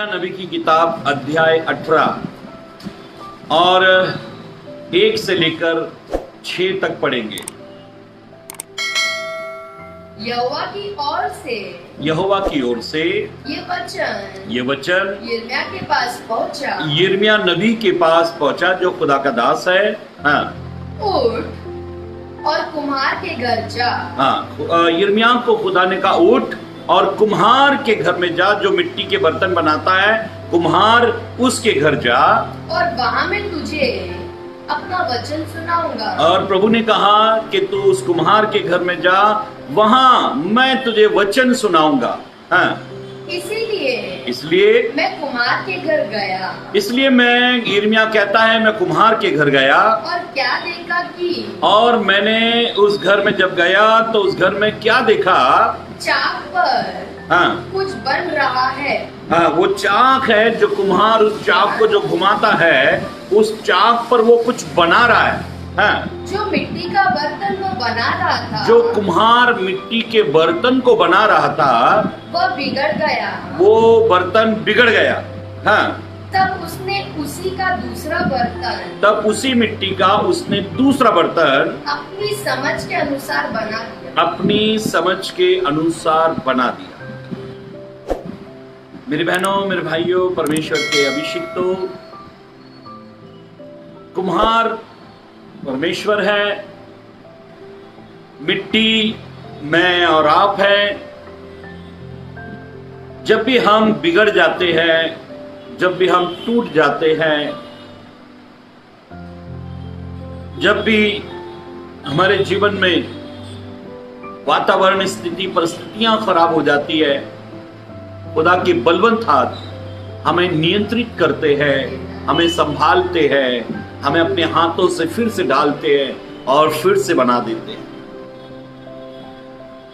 यिर्मयाह नबी की किताब अध्याय 18 और 1 से लेकर 6 तक पढ़ेंगे। यहोवा की ओर से ये वचन यिर्मयाह के पास पहुंचा। यिर्मयाह नबी के पास पहुंचा जो खुदा का दास है। हाँ, उठ और कुम्हार के घर जा। हाँ, यिर्मयाह को खुदा ने कहा उठ और कुम्हार के घर में जा, जो मिट्टी के बर्तन बनाता है कुम्हार उसके घर जा, और वहां मैं तुझे अपना वचन सुनाऊंगा। और प्रभु ने कहा कि तू उस कुम्हार के घर में जा, वहां मैं तुझे वचन सुनाऊंगा। हाँ, इसलिए मैं कुम्हार के घर गया। इसलिए मैं यिर्मयाह कहता है मैं कुम्हार के घर गया और क्या देखा कि और मैंने उस घर में जब गया तो उस घर में क्या देखा, चाक पर हाँ, कुछ बन रहा है। हाँ, वो चाक है जो कुम्हार उस चाक को जो घुमाता है उस चाक पर वो कुछ बना रहा है। हाँ, जो मिट्टी का बर्तन वो बना रहा था, जो कुम्हार मिट्टी के बर्तन को बना रहा था वह बिगड़ गया। वो बर्तन बिगड़ गया। हाँ, तब उसने उसी का दूसरा बर्तन, तब उसी मिट्टी का उसने दूसरा बर्तन अपनी समझ के अनुसार बना दिया। अपनी समझ के अनुसार बना दिया। मेरी बहनों मेरे भाइयों, परमेश्वर के अभिषिक्तों, कुम्हार परमेश्वर है, मिट्टी मैं और आप हैं। जब भी हम बिगड़ जाते हैं, जब भी हम टूट जाते हैं, जब भी हमारे जीवन में वातावरण स्थिति परिस्थितियां खराब हो जाती है, खुदा की बलवंत हाथ हमें नियंत्रित करते हैं, हमें संभालते हैं, हमें अपने हाथों से फिर से डालते हैं और फिर से बना देते हैं।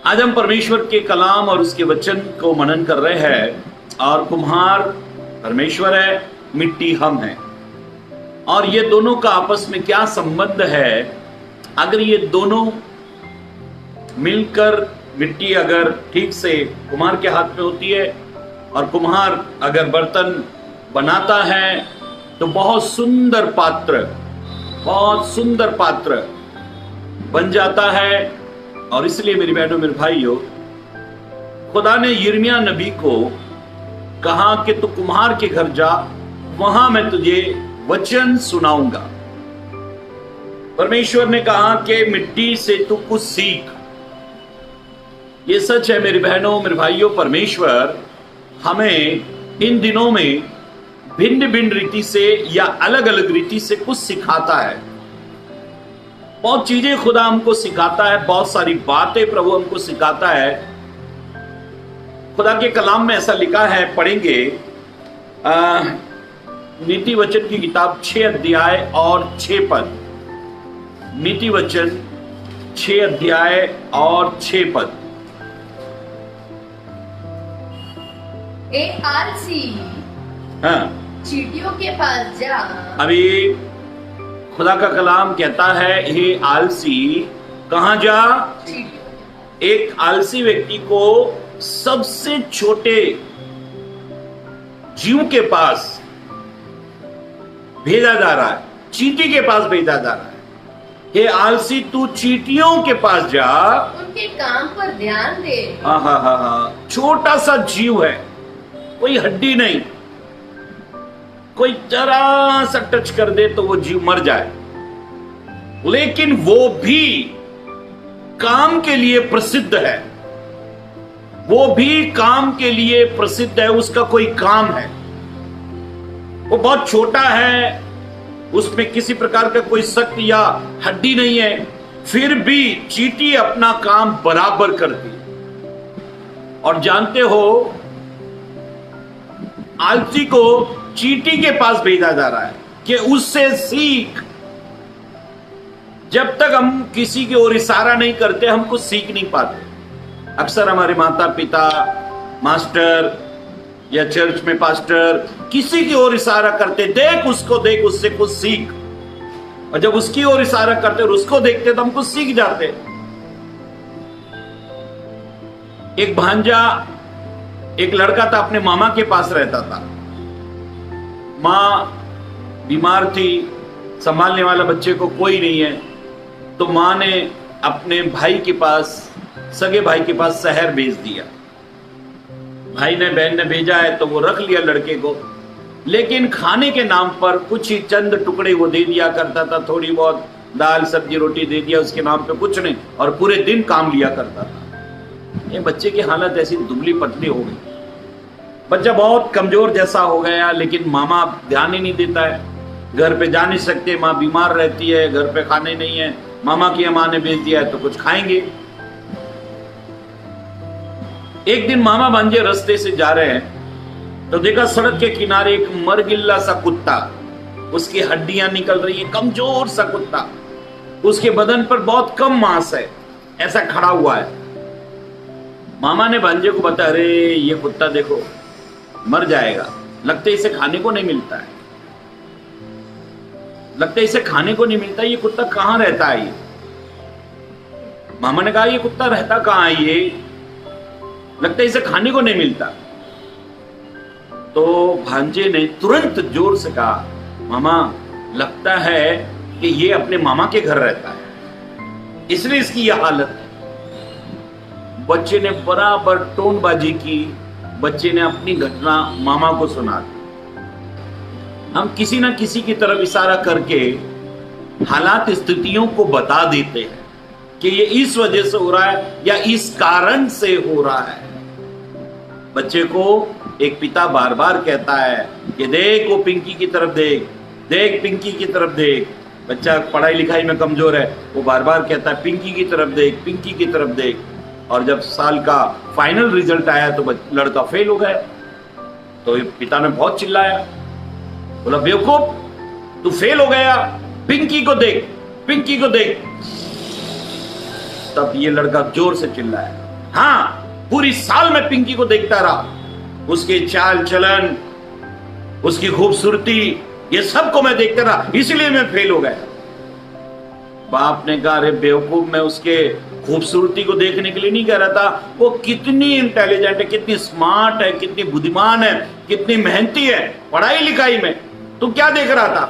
आज हम परमेश्वर के कलाम और उसके वचन को मनन कर रहे हैं, और कुम्हार परमेश्वर है, मिट्टी हम हैं, और ये दोनों का आपस में क्या संबंध है। अगर ये दोनों मिलकर, मिट्टी अगर ठीक से कुम्हार के हाथ में होती है और कुम्हार अगर बर्तन बनाता है तो बहुत सुंदर पात्र बन जाता है। और इसलिए मेरी बहनों मेरे भाइयों, खुदा ने यिर्मयाह नबी को कहा कि तू कुम्हार के घर जा, वहां मैं तुझे वचन सुनाऊंगा। परमेश्वर ने कहा कि मिट्टी से तू कुछ सीख। ये सच है मेरी बहनों मेरे भाइयों, परमेश्वर हमें इन दिनों में भिन्न भिन्न रीति से या अलग अलग रीति से कुछ सिखाता है। बहुत चीजें खुदा हमको सिखाता है, बहुत सारी बातें प्रभु हमको सिखाता है। खुदा के कलाम में ऐसा लिखा है, पढ़ेंगे नीति वचन की किताब 6 अध्याय और 6 पद। नीति वचन 6 अध्याय और 6 पद। ए आलसी, हाँ, चींटियों के पास जा। अभी खुदा का कलाम कहता है, हे आलसी, कहां जा? एक आलसी व्यक्ति को सबसे छोटे जीव के पास भेजा जा रहा है, चींटी के पास भेजा जा रहा है। हे आलसी, तू चींटियों के पास जा, उनके काम पर ध्यान दे। हाँ, छोटा सा जीव है, कोई हड्डी नहीं, कोई जरा सा टच कर दे तो वो जीव मर जाए, लेकिन वो भी काम के लिए प्रसिद्ध है। वो भी काम के लिए प्रसिद्ध है, उसका कोई काम है। वो बहुत छोटा है, उसमें किसी प्रकार का कोई शक्ति या हड्डी नहीं है, फिर भी चींटी अपना काम बराबर करती। और जानते हो, आलसी को चींटी के पास भेजा जा रहा है कि उससे सीख। जब तक हम किसी की ओर इशारा नहीं करते, हम कुछ सीख नहीं पाते। अक्सर हमारे माता पिता, मास्टर या चर्च में पास्टर किसी की ओर इशारा करते, देख उसको, देख उससे कुछ सीख। और जब उसकी ओर इशारा करते और उसको देखते तो हम कुछ सीख जाते। एक भांजा, एक लड़का था, अपने मामा के पास रहता था। माँ बीमार थी, संभालने वाला बच्चे को कोई नहीं है, तो माँ ने अपने भाई के पास, सगे भाई के पास शहर भेज दिया। भाई ने, बहन ने भेजा है तो वो रख लिया लड़के को, लेकिन खाने के नाम पर कुछ ही चंद टुकड़े वो दे दिया करता था, थोड़ी बहुत दाल सब्जी रोटी दे दिया उसके नाम पे, कुछ नहीं, और पूरे दिन काम लिया करता था। ये बच्चे की हालत ऐसी दुबली पतली हो गई, बच्चा बहुत कमजोर जैसा हो गया, लेकिन मामा ध्यान ही नहीं देता है। घर पे जा नहीं सकते, माँ बीमार रहती है, घर पे खाने नहीं है, मामा की माँ ने भेज दिया है तो कुछ खाएंगे। एक दिन मामा भांजे रास्ते से जा रहे हैं तो देखा सड़क के किनारे एक मरगिल्ला सा कुत्ता, उसकी हड्डियां निकल रही है, कमजोर सा कुत्ता, उसके बदन पर बहुत कम मांस है, ऐसा खड़ा हुआ है। मामा ने भांजे को बताया, अरे ये कुत्ता देखो मर जाएगा, लगता है इसे खाने को नहीं मिलता है, लगता है इसे खाने को नहीं मिलता, ये कुत्ता कहां रहता है ये? मामा ने कहा, ये कुत्ता रहता कहां है, ये लगता है इसे खाने को नहीं मिलता। तो भांजे ने तुरंत जोर से कहा, मामा लगता है कि ये अपने मामा के घर रहता है, इसलिए इसकी यह हालत है। बच्चे ने बराबर टोनबाजी की, बच्चे ने अपनी घटना मामा को सुना दी। हम किसी ना किसी की तरफ इशारा करके हालात स्थितियों को बता देते हैं कि ये इस वजह से हो रहा है या इस कारण से हो रहा है। बच्चे को एक पिता बार बार कहता है कि देख वो पिंकी की तरफ देख, देख पिंकी की तरफ देख। बच्चा पढ़ाई लिखाई में कमजोर है, वो बार बार कहता है पिंकी की तरफ देख, पिंकी की तरफ देख। और जब साल का फाइनल रिजल्ट आया तो लड़का फेल हो गया, तो पिता ने बहुत चिल्लाया, बोला बेवकूफ तू फेल हो गया, पिंकी को देख, पिंकी को देख। तब ये लड़का जोर से चिल्लाया, हाँ पूरी साल में पिंकी को देखता रहा, उसके चाल चलन, उसकी खूबसूरती, ये सब को मैं देखता रहा, इसलिए मैं फेल हो गया। बाप ने कहा, अरे बेवकूफ, मैं उसके खूबसूरती को देखने के लिए नहीं कह रहा था, वो कितनी इंटेलिजेंट है, कितनी स्मार्ट है, कितनी बुद्धिमान है, कितनी मेहनती है पढ़ाई लिखाई में, तू क्या देख रहा था?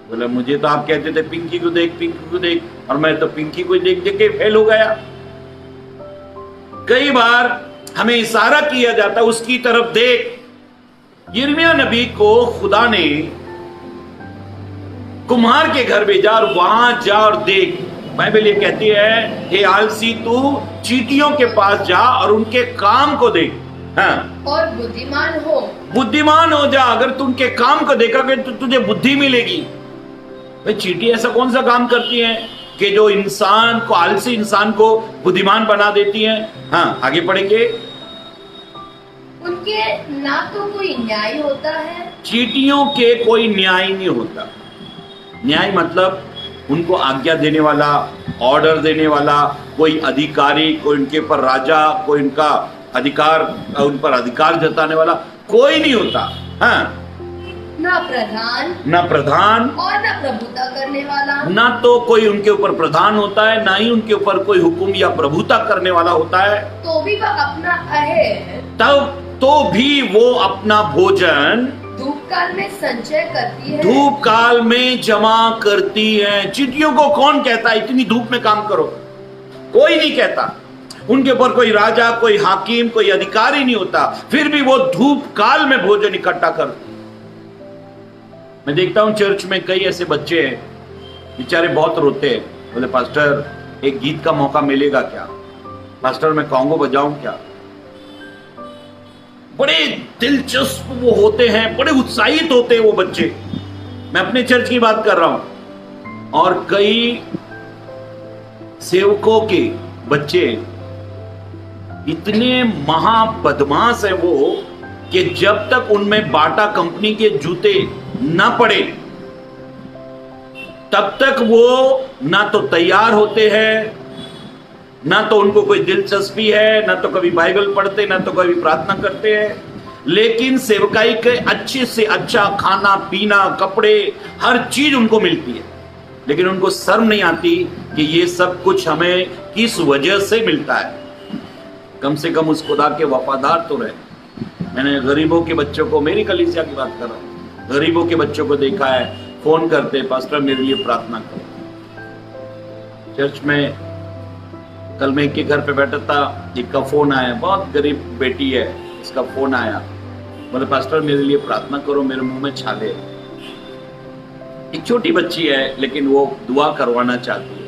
बोला मुझे तो आप कहते थे पिंकी को देख, पिंकी को देख, और मैं तो पिंकी को देख देख के फेल हो गया। कई बार हमें इशारा किया जाता उसकी तरफ देख। यिर्मयाह नबी को खुदा ने कुम्हार के घर भेजा और वहां जा और देख। बाइबल ये कहती है, हे आलसी तू चींटियों के पास जा और उनके काम को देख, हाँ, और बुद्धिमान हो, बुद्धिमान हो जा। अगर तू उनके काम को देखोगे तो तुझे बुद्धि मिलेगी। भाई चींटी ऐसा कौन सा काम करती है कि जो इंसान को, आलसी इंसान को बुद्धिमान बना देती है? हाँ, आगे पढ़ेंगे। उनके ना तो कोई न्याय होता है, चींटियों के कोई न्याय नहीं होता। न्याय मतलब उनको आज्ञा देने वाला, ऑर्डर देने वाला कोई अधिकारी, कोई उनके ऊपर राजा, कोई उनका अधिकार, उन पर अधिकार जताने वाला कोई नहीं होता। हाँ, ना प्रधान, ना प्रधान और ना प्रभुता करने वाला, ना तो कोई उनके ऊपर प्रधान होता है, ना ही उनके ऊपर कोई हुक्म या प्रभुता करने वाला होता है। तो भी वह अपना अहे, तब तो भी वो अपना भोजन धूप काल में संचय करती है, धूप काल में जमा करती है। चींटियों को कौन कहता है इतनी धूप में काम करो? कोई नहीं कहता। उनके ऊपर कोई राजा, कोई हाकिम, कोई अधिकारी नहीं होता, फिर भी वो धूप काल में भोजन इकट्ठा करती है। मैं देखता हूं चर्च में कई ऐसे बच्चे हैं, बेचारे बहुत रोते हैं, बोले पास्टर एक गीत का मौका मिलेगा क्या? पास्टर मैं कॉन्गो बजाऊं क्या? बड़े दिलचस्प वो होते हैं, बड़े उत्साहित होते हैं वो बच्चे। मैं अपने चर्च की बात कर रहा हूं। और कई सेवकों के बच्चे इतने महाबदमाश है वो कि जब तक उनमें बाटा कंपनी के जूते ना पड़े तब तक वो ना तो तैयार होते हैं, ना तो उनको कोई दिलचस्पी है, ना तो कभी बाइबल पढ़ते, ना तो कभी प्रार्थना करते हैं। लेकिन सेवकाई के अच्छे से अच्छा खाना पीना, कपड़े, हर चीज उनको मिलती है, लेकिन उनको शर्म नहीं आती कि ये सब कुछ हमें किस वजह से मिलता है। कम से कम उस खुदा के वफादार तो रहे। मैंने गरीबों के बच्चों को, मेरी कलीसिया की बात कर रहा हूं, गरीबों के बच्चों को देखा है, फोन करते, पास्टर मेरे लिए प्रार्थना करो। चर्च में कल मैं एक के घर पे बैठा था, एक का फोन आया, बहुत गरीब बेटी है, इसका फोन आया, बोले पास्टर मेरे लिए प्रार्थना करो, मेरे मुंह में छाले। एक छोटी बच्ची है लेकिन वो दुआ करवाना चाहती है।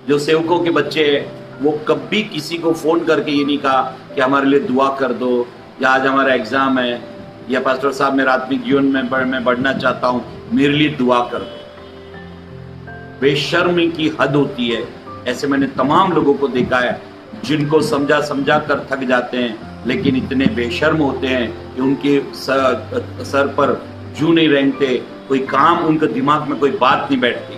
जो सेवकों के बच्चे हैं वो कभी किसी को फोन करके ये नहीं कहा कि हमारे लिए दुआ कर दो, या आज हमारा एग्जाम है, या पास्टर साहब मेरा आत्मिक जीवन में मैं बढ़ना चाहता हूं, मेरे लिए दुआ कर दो। बेशर्मी की हद होती है। ऐसे मैंने तमाम लोगों को देखा है जिनको समझा समझा कर थक जाते हैं, लेकिन इतने बेशर्म होते हैं कि उनके सर पर जू नहीं रेंगते, कोई काम उनके दिमाग में कोई बात नहीं बैठती।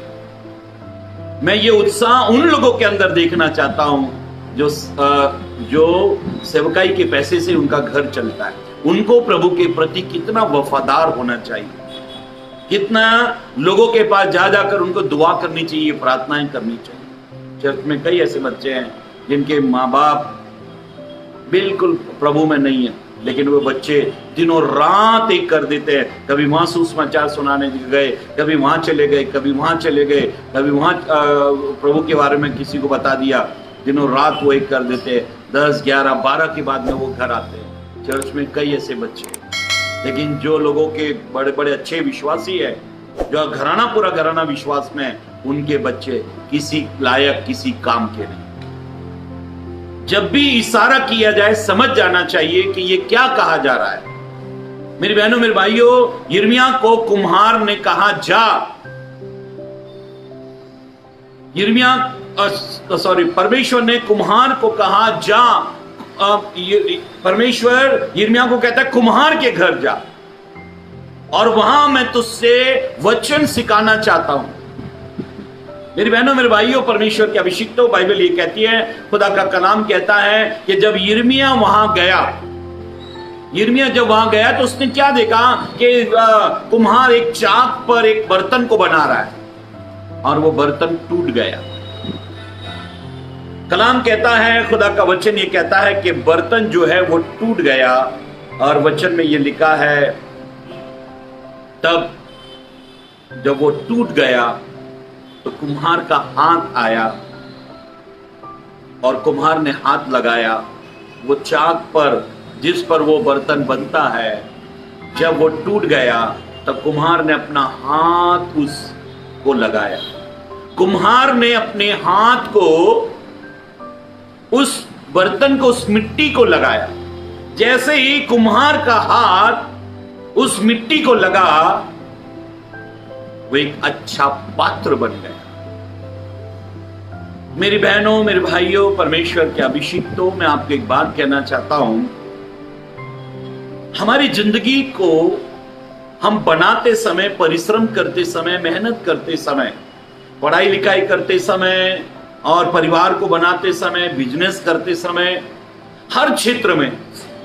मैं ये उत्साह उन लोगों के अंदर देखना चाहता हूं जो सेवकाई के पैसे से उनका घर चलता है। उनको प्रभु के प्रति कितना वफादार होना चाहिए, कितना लोगों के पास जा जाकर उनको दुआ करनी चाहिए, प्रार्थनाएं करनी चाहिए। चर्च में कई ऐसे बच्चे हैं जिनके माँ बाप बिल्कुल प्रभु में नहीं है, लेकिन वो बच्चे दिनों रात एक कर देते हैं। कभी वहां सुसमाचार सुनाने गए, कभी वहां चले गए, कभी वहां चले गए, कभी वहां प्रभु के बारे में किसी को बता दिया। दिनों रात वो एक कर देते हैं। 10, 11, 12 के बाद में वो घर आते हैं। चर्च में कई ऐसे बच्चे, लेकिन जो लोगों के बड़े बड़े अच्छे विश्वासी है, जो घराना पूरा घराना विश्वास में है, उनके बच्चे किसी लायक, किसी काम के नहीं। जब भी इशारा किया जाए समझ जाना चाहिए कि ये क्या कहा जा रहा है। मेरी बहनों मेरे भाइयों, यिर्मयाह को कुम्हार ने कहा जा, परमेश्वर ने कुम्हार को कहा जा। परमेश्वर यिर्मयाह को कहता है कुम्हार के घर जा और वहां मैं तुझसे वचन सिखाना चाहता हूं। मेरी बहनों मेरे भाइयों, परमेश्वर के अभिषिक्तों, बाइबल ये कहती है, खुदा का कलाम कहता है कि जब यिर्मयाह वहां गया, यिर्मयाह जब वहां गया तो उसने क्या देखा कि कुम्हार एक चाक पर एक बर्तन को बना रहा है और वो बर्तन टूट गया। कलाम कहता है, खुदा का वचन ये कहता है कि बर्तन जो है वो टूट गया, और वचन में ये लिखा है तब जब वो टूट गया तो कुम्हार का हाथ आया और कुम्हार ने हाथ लगाया वो चाक पर जिस पर वो बर्तन बनता है। जब वो टूट गया तब कुम्हार ने अपना हाथ उसको लगाया। कुम्हार ने अपने हाथ को उस बर्तन को, उस मिट्टी को लगाया। जैसे ही कुम्हार का हाथ उस मिट्टी को लगा, वो एक अच्छा पात्र बन गया। मेरी बहनों मेरे भाइयों, परमेश्वर के अभिषिक्तों, मैं आपको एक बात कहना चाहता हूं। हमारी जिंदगी को हम बनाते समय, परिश्रम करते समय, मेहनत करते समय, पढ़ाई लिखाई करते समय और परिवार को बनाते समय, बिजनेस करते समय, हर क्षेत्र में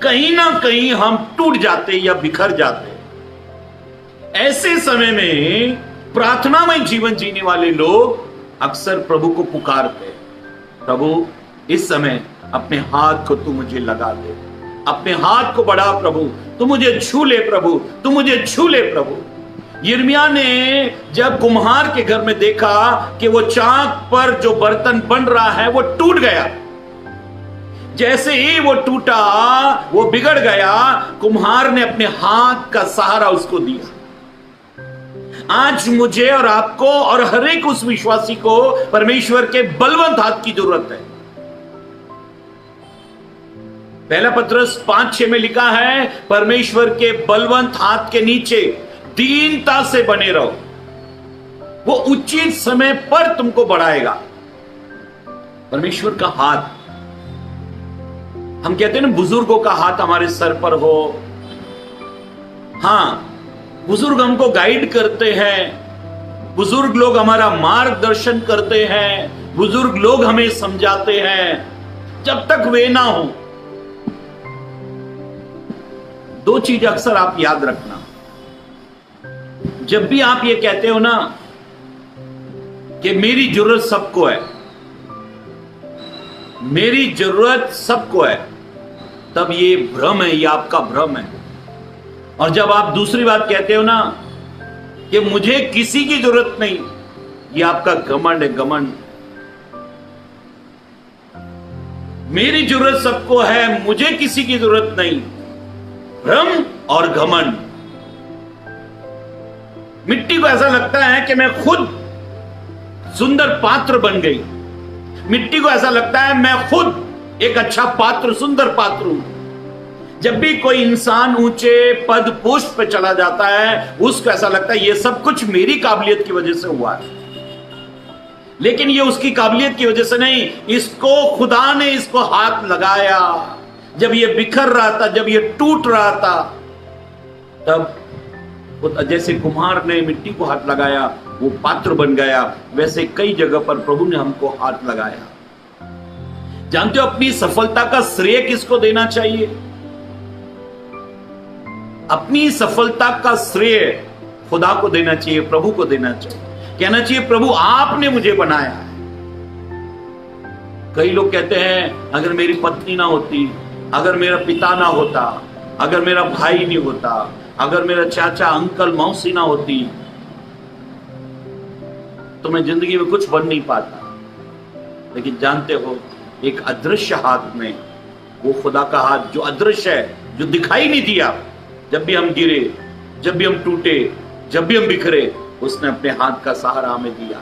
कहीं ना कहीं हम टूट जाते या बिखर जाते। ऐसे समय में प्रार्थनामय जीवन जीने वाले लोग अक्सर प्रभु को पुकारते, प्रभु इस समय अपने हाथ को तू मुझे लगा दे, अपने हाथ को बढ़ा प्रभु, तू मुझे छू ले प्रभु, तू मुझे छू ले प्रभु। यिर्मयाह ने जब कुम्हार के घर में देखा कि वो चाक पर जो बर्तन बन रहा है वो टूट गया, जैसे ही वो टूटा, वो बिगड़ गया, कुम्हार ने अपने हाथ का सहारा उसको दिया। आज मुझे और आपको और हर एक उस विश्वासी को परमेश्वर के बलवंत हाथ की जरूरत है। पहला पत्रस 5:6 में लिखा है, परमेश्वर के बलवंत हाथ के नीचे दीनता से बने रहो, वो उचित समय पर तुमको बढ़ाएगा। परमेश्वर का हाथ, हम कहते हैं ना बुजुर्गों का हाथ हमारे सर पर हो। हां, बुजुर्ग हमको गाइड करते हैं, बुजुर्ग लोग हमारा मार्गदर्शन करते हैं, बुजुर्ग लोग हमें समझाते हैं। जब तक वे ना हो, दो चीज अक्सर आप याद रखना। जब भी आप ये कहते हो ना कि मेरी जरूरत सबको है, मेरी जरूरत सबको है, तब ये भ्रम है, ये आपका भ्रम है। और जब आप दूसरी बात कहते हो ना कि मुझे किसी की जरूरत नहीं, ये आपका घमंड है, घमंड। मेरी जरूरत सबको है, मुझे किसी की जरूरत नहीं, भ्रम और घमंड। मिट्टी को ऐसा लगता है कि मैं खुद सुंदर पात्र बन गई, मिट्टी को ऐसा लगता है मैं खुद एक अच्छा पात्र, सुंदर पात्र हूं। जब भी कोई इंसान ऊंचे पद पोस्ट पे चला जाता है, उसको ऐसा लगता है ये सब कुछ मेरी काबिलियत की वजह से हुआ है। लेकिन ये उसकी काबिलियत की वजह से नहीं, इसको खुदा ने इसको हाथ लगाया। जब ये बिखर रहा था, जब ये टूट रहा था, तब जैसे कुम्हार ने मिट्टी को हाथ लगाया, वो पात्र बन गया, वैसे कई जगह पर प्रभु ने हमको हाथ लगाया। जानते हो अपनी सफलता का श्रेय किसको देना चाहिए? अपनी सफलता का श्रेय खुदा को देना चाहिए, प्रभु को देना चाहिए। कहना चाहिए प्रभु आपने मुझे बनाया है। कई लोग कहते हैं अगर मेरी पत्नी ना होती, अगर मेरा पिता ना होता, अगर मेरा भाई नहीं होता, अगर मेरा चाचा अंकल मौसी ना होती, तो मैं जिंदगी में कुछ बन नहीं पाता। लेकिन जानते हो एक अदृश्य हाथ में, वो खुदा का हाथ जो अदृश्य है, जो दिखाई नहीं दिया, जब भी हम गिरे, जब भी हम टूटे, जब भी हम बिखरे, उसने अपने हाथ का सहारा हमें दिया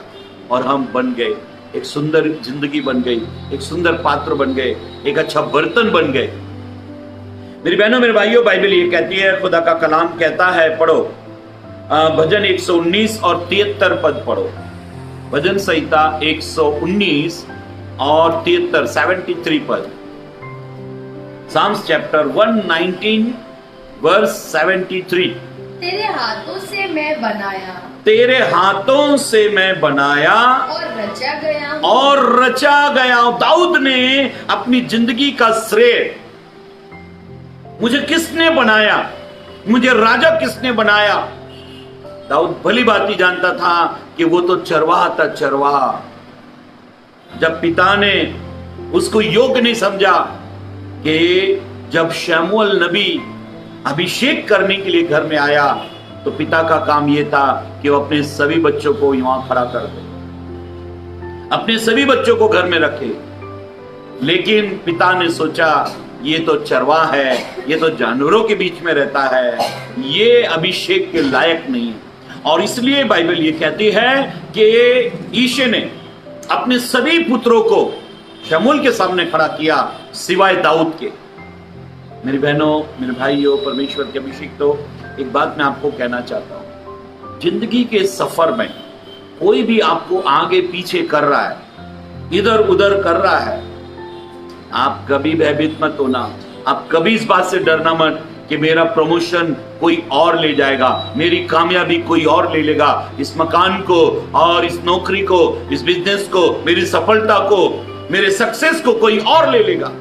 और हम बन गए, एक सुंदर जिंदगी बन गई, एक सुंदर पात्र बन गए, एक अच्छा बर्तन बन गए। मेरी बहनों मेरे भाइयों, बाइबल ये कहती है, खुदा का कलाम कहता है, पढ़ो भजन 119 और 73 पद पढ़ो। भजन संहिता 119 और 73, 73 पद। Psalms chapter 119 verse 73। तेरे हाथों से मैं बनाया, तेरे हाथों से मैं बनाया और रचा गया हूं। और रचा गया। दाऊद ने अपनी जिंदगी का श्रेय, मुझे किसने बनाया, मुझे राजा किसने बनाया? दाऊद भली भांति जानता था कि वो तो चरवाहा था, चरवाहा। जब पिता ने उसको योग्य नहीं समझा कि जब शमूएल नबी अभिषेक करने के लिए घर में आया, तो पिता का काम यह था कि वो अपने सभी बच्चों को यहां खड़ा कर दे, अपने सभी बच्चों को घर में रखे। लेकिन पिता ने सोचा ये तो चरवाहा है, ये तो जानवरों के बीच में रहता है, ये अभिषेक के लायक नहीं है। और इसलिए बाइबल ये कहती है कि ईशे ने अपने सभी पुत्रों को शमूएल के सामने खड़ा किया सिवाय दाऊद के। मेरी बहनों मेरे भाइयों, परमेश्वर के अभिषेक, तो एक बात मैं आपको कहना चाहता हूं, जिंदगी के सफर में कोई भी आपको आगे पीछे कर रहा है, इधर उधर कर रहा है, आप कभी भयभीत मत होना। आप कभी इस बात से डरना मत कि मेरा प्रमोशन कोई और ले जाएगा, मेरी कामयाबी कोई और ले लेगा, इस मकान को और इस नौकरी को, इस बिजनेस को, मेरी सफलता को, मेरे सक्सेस को कोई और ले लेगा।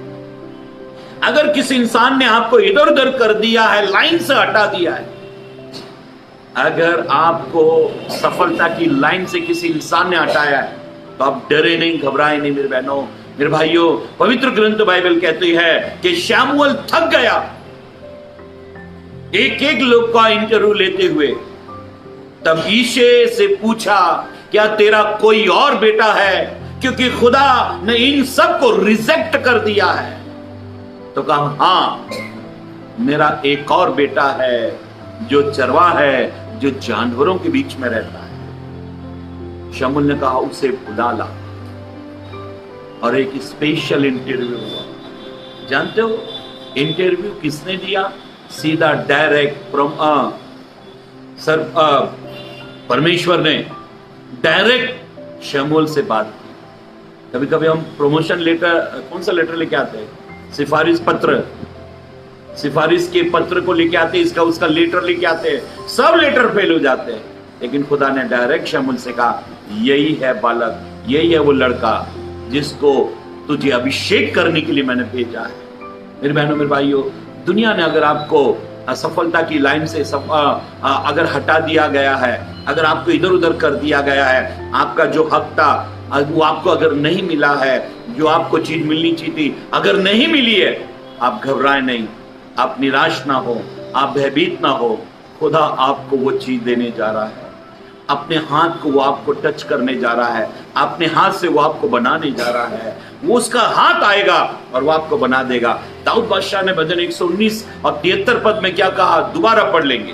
अगर किसी इंसान ने आपको इधर उधर कर दिया है, लाइन से हटा दिया है, अगर आपको सफलता की लाइन से किसी इंसान ने हटाया है, तो आप डरे नहीं, घबराए नहीं। मेरे बहनों मेरे भाइयों, पवित्र ग्रंथ बाइबल कहती है कि शमूएल थक गया एक एक लोग का इंटरव्यू लेते हुए। तब ईशे से पूछा, क्या तेरा कोई और बेटा है? क्योंकि खुदा ने इन सब को रिजेक्ट कर दिया है। तो कहा, हाँ, मेरा एक और बेटा है जो चरवाहा है, जो जानवरों के बीच में रहता है। शमूएल ने कहा, उसे बुला ला। और एक स्पेशल इंटरव्यू हुआ। जानते हो इंटरव्यू किसने दिया? सीधा डायरेक्ट परमेश्वर ने डायरेक्ट शमूएल से बात की। कभी कभी हम प्रमोशन लेटर, कौन सा लेटर लेके आते हैं? सिफारिश पत्र, सिफारिश के पत्र को लेके आते हैं, इसका उसका लेटर लेके आते हैं, सब लेटर फेल हो जाते हैं। लेकिन खुदा ने डायरेक्ट शमूएल से कहा, यही है बालक, यही है वो लड़का जिसको तुझे अभिषेक करने के लिए मैंने भेजा है। मेरे बहनों मेरे भाइयों, दुनिया ने अगर आपको असफलता की लाइन से अगर हटा दिया गया है, अगर आपको इधर उधर कर दिया गया है, आपका जो हक था वो आपको अगर नहीं मिला है, जो आपको चीज मिलनी चाहिए थी अगर नहीं मिली है, आप घबराए नहीं, आप निराश ना हो, आप भयभीत ना हो, खुदा आपको वो चीज देने जा रहा है। अपने हाथ को वो आपको टच करने जा रहा है, अपने हाथ से वो आपको बनाने जा रहा है। वो उसका हाथ आएगा और वो आपको बना देगा। दाऊद बादशाह ने भजन 119 और 73 पद में क्या कहा, दोबारा पढ़ लेंगे।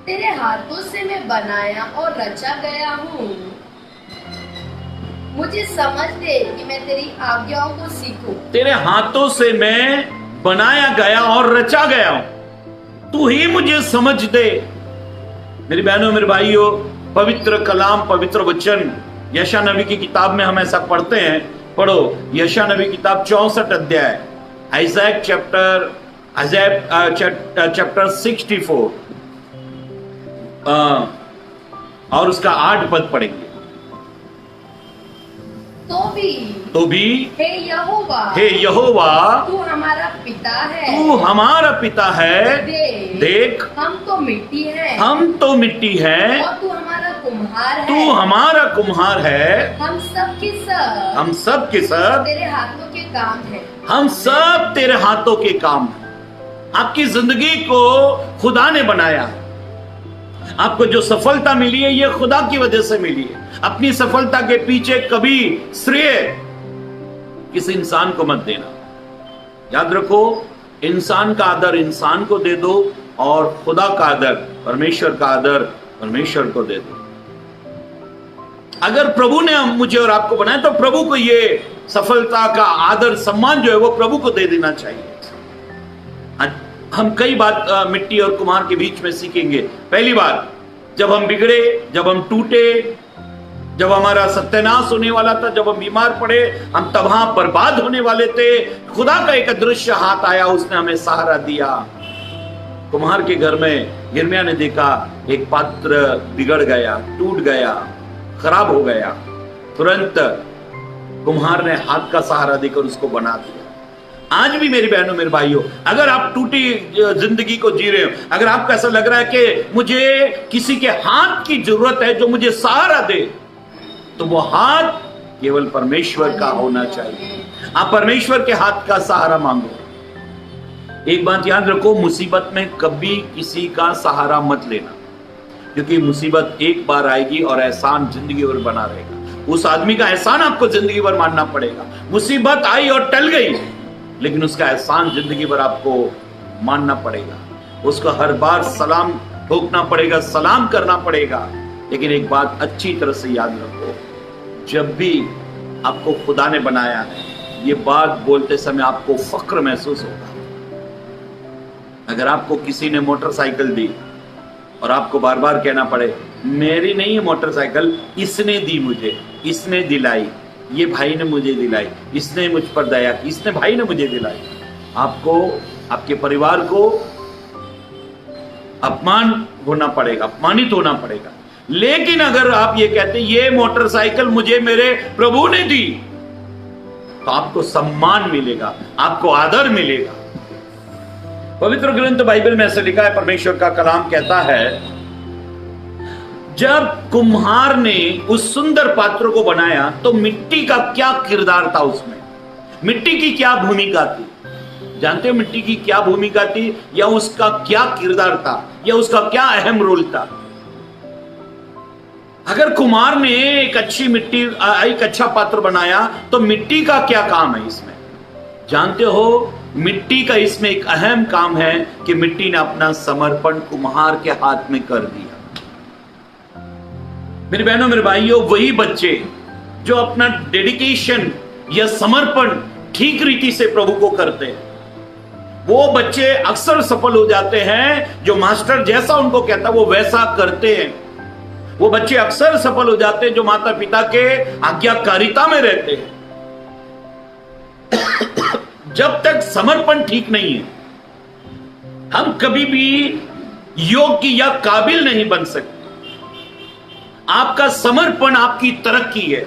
तेरे हाथों से मैं बनाया और रचा गया हूँ, मुझे समझ दे कि मैं तेरी आज्ञाओं को सीखूं। तेरे हाथों से मैं बनाया गया और रचा गया हूं, तू ही मुझे समझ दे। मेरी बहनों मेरे भाइयों, पवित्र कलाम, पवित्र वचन यशा नबी की किताब में हम ऐसा पढ़ते हैं। पढ़ो यशा नबी किताब 64 अध्याय, आइज़ाया चैप्टर 64 और उसका 8 पद पढ़ेंगे। तो भी हे यहोवा, तू हमारा पिता है, तू हमारा पिता है। देख हम तो मिट्टी है, हम तो मिट्टी है, और तू हमारा कुम्हार है। तू हमारा कुम्हार है। हम सब के सब, हम सब के सब तेरे हाथों के काम है। हम सब तेरे हाथों के काम हैं। आपकी जिंदगी को खुदा ने बनाया। आपको जो सफलता मिली है ये खुदा की वजह से मिली है। अपनी सफलता के पीछे कभी श्रेय किसी इंसान को मत देना। याद रखो, इंसान का आदर इंसान को दे दो और खुदा का आदर, परमेश्वर का आदर परमेश्वर को दे दो। अगर प्रभु ने मुझे और आपको बनाया तो प्रभु को ये सफलता का आदर सम्मान जो है वो प्रभु को दे देना चाहिए। हम कई बात मिट्टी और कुम्हार के बीच में सीखेंगे। पहली बात, जब हम बिगड़े, जब हम टूटे, जब हमारा सत्यानाश होने वाला था, जब हम बीमार पड़े, हम तबाह बर्बाद होने वाले थे, खुदा का एक अदृश्य हाथ आया, उसने हमें सहारा दिया। कुम्हार के घर में यिर्मयाह ने देखा एक पात्र बिगड़ गया, टूट गया, खराब हो गया। तुरंत कुम्हार ने हाथ का सहारा देकर उसको बना दिया। आज भी मेरी बहनों मेरे भाइयों, अगर आप टूटी जिंदगी को जी रहे हो, अगर आपको ऐसा लग रहा है कि मुझे किसी के हाथ की जरूरत है जो मुझे सहारा दे, तो वो हाथ केवल परमेश्वर का होना चाहिए। आप परमेश्वर के हाथ का सहारा मांगो। एक बात याद रखो, मुसीबत में कभी किसी का सहारा मत लेना, क्योंकि मुसीबत एक बार आएगी और एहसान जिंदगी भर बना रहेगा। उस आदमी का एहसान आपको जिंदगी भर मानना पड़ेगा। मुसीबत आई और टल गई, लेकिन उसका एहसान जिंदगी भर आपको मानना पड़ेगा। उसको हर बार सलाम ठोकना पड़ेगा, सलाम करना पड़ेगा। लेकिन एक बात अच्छी तरह से याद रखो, जब भी आपको खुदा ने बनाया है, ये बात बोलते समय आपको फक्र महसूस होगा। अगर आपको किसी ने मोटरसाइकिल दी और आपको बार बार कहना पड़े, मेरी नहीं है मोटरसाइकिल, इसने दी मुझे, इसने दिलाई, ये भाई ने मुझे दिलाई, इसने मुझ पर दया की, इसने भाई ने मुझे दिलाई, आपको, आपके परिवार को अपमान होना पड़ेगा, अपमानित होना पड़ेगा। लेकिन अगर आप ये कहते ये मोटरसाइकिल मुझे मेरे प्रभु ने दी, तो आपको सम्मान मिलेगा, आपको आदर मिलेगा। पवित्र ग्रंथ बाइबल में ऐसा लिखा है, परमेश्वर का कलाम कहता है, जब कुम्हार ने उस सुंदर पात्र को बनाया तो मिट्टी का क्या किरदार था उसमें, मिट्टी की क्या भूमिका थी? जानते हो मिट्टी की क्या भूमिका थी, या उसका क्या किरदार था, या उसका क्या अहम रोल था? अगर कुम्हार ने एक अच्छी मिट्टी, एक अच्छा पात्र बनाया, तो मिट्टी का क्या काम है इसमें? जानते हो, मिट्टी का इसमें एक अहम काम है कि मिट्टी ने अपना समर्पण कुम्हार के हाथ में कर दिया। मेरे बहनों मेरे भाइयों, वही बच्चे जो अपना डेडिकेशन या समर्पण ठीक रीति से प्रभु को करते हैं, वो बच्चे अक्सर सफल हो जाते हैं। जो मास्टर जैसा उनको कहता है वो वैसा करते हैं। वो बच्चे अक्सर सफल हो जाते हैं जो माता पिता के आज्ञाकारिता में रहते हैं। जब तक समर्पण ठीक नहीं है, हम कभी भी योग्य या काबिल नहीं बन सकते। आपका समर्पण आपकी तरक्की है।